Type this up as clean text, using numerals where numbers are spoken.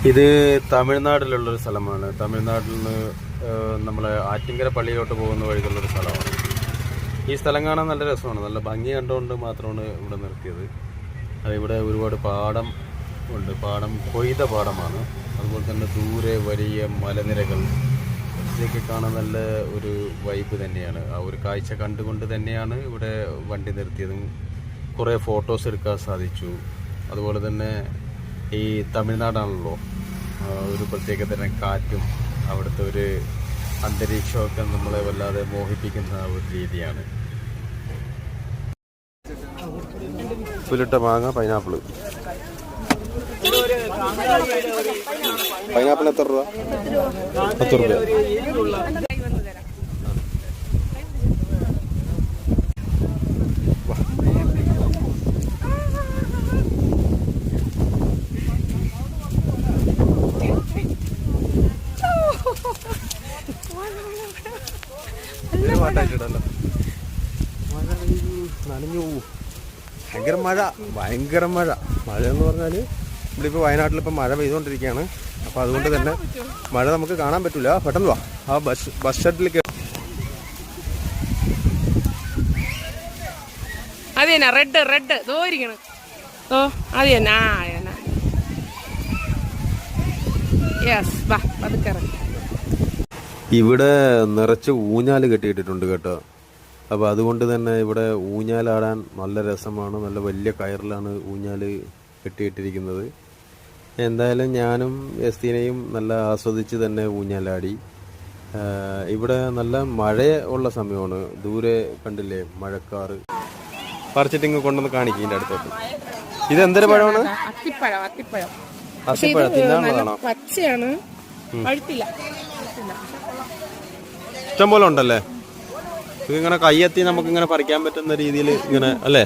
ഇത് തമിഴ്നാട്ടിലുള്ളൊരു സ്ഥലമാണ്. തമിഴ്നാട്ടിൽ നിന്ന് നമ്മളെ ആറ്റിങ്കര പള്ളിയിലോട്ട് പോകുന്ന വഴിക്കുള്ളൊരു സ്ഥലമാണ്. ഈ സ്ഥലം കാണാൻ നല്ല രസമാണ്. നല്ല ഭംഗി കണ്ടുകൊണ്ട് മാത്രമാണ് ഇവിടെ നിർത്തിയത്. ഇവിടെ ഒരുപാട് പാടം ഉണ്ട്. പാടം കൊയ്ത പാടമാണ്. അതുപോലെ തന്നെ ദൂരെ വലിയ മലനിരകൾ, ഇതൊക്കെ കാണാൻ നല്ല ഒരു വൈബ് തന്നെയാണ്. ആ ഒരു കാഴ്ച കണ്ടുകൊണ്ട് തന്നെയാണ് ഇവിടെ വണ്ടി നിർത്തിയതും. കുറേ ഫോട്ടോസ് എടുക്കാൻ സാധിച്ചു. അതുപോലെ തന്നെ ഈ തമിഴ്നാടാണല്ലോ, ഒരു പ്രത്യേക തരം കാറ്റും അവിടുത്തെ ഒരു അന്തരീക്ഷമൊക്കെ നമ്മളെ വല്ലാതെ മോഹിപ്പിക്കുന്ന ഒരു രീതിയാണ്. ഉപ്പിലിട്ട മാങ്ങ, പൈനാപ്പിൾ. പൈനാപ്പിൾ എത്ര രൂപ? 10 രൂപ. പാട്ടായിട്ടിടല്ലോ. മഴ നനഞ്ഞു പോവും. ഭയങ്കര മഴ. മഴ എന്ന് പറഞ്ഞാൽ ഇവിടെ ഇപ്പോൾ വയനാട്ടിലിപ്പോൾ മഴ പെയ്തുകൊണ്ടിരിക്കുകയാണ്. അപ്പോൾ അതുകൊണ്ട് തന്നെ മഴ നമുക്ക് കാണാൻ പറ്റില്ല. പെട്ടെന്ന് വാ, ആ ബസ് ഷട്ടിലേക്ക്. അതെന്നാ റെഡ് ദോരിക്കണം. ഓ അത് തന്നെ. യെസ്, വാ പതുക്കെ ഇറങ്ങി. ഇവിടെ നിറച്ച് ഊഞ്ഞാല് കെട്ടിയിട്ടിട്ടുണ്ട് കേട്ടോ. അപ്പോൾ അതുകൊണ്ട് തന്നെ ഇവിടെ ഊഞ്ഞാലാടാൻ നല്ല രസമാണ്. നല്ല വലിയ കയറിലാണ് ഊഞ്ഞാല് കെട്ടിയിട്ടിരിക്കുന്നത്. എന്തായാലും ഞാനും എസ്തീനയും നല്ല ആസ്വദിച്ച് തന്നെ ഊഞ്ഞാലാടി. ഇവിടെ നല്ല മഴ ഉള്ള സമയമാണ്. ദൂരെ കണ്ടില്ലേ മഴക്കാറ്. പറിച്ചിട്ടിങ്ങ് കൊണ്ടുവന്ന് കാണിക്കും ഇതിൻ്റെ അടുത്തോട്ട്. ഇത് എന്തൊരു പഴമാണ്? അത്തിപ്പഴം. തിന്നാനുള്ളതാണോ? പച്ചയാണ്, പഴുത്തില്ല. ഇഷ്ടം പോലെ ഉണ്ടല്ലേ. ഇതിങ്ങനെ കയ്യെത്തി നമുക്കിങ്ങനെ പറിക്കാൻ പറ്റുന്ന രീതിയിൽ ഇങ്ങനെ അല്ലേ?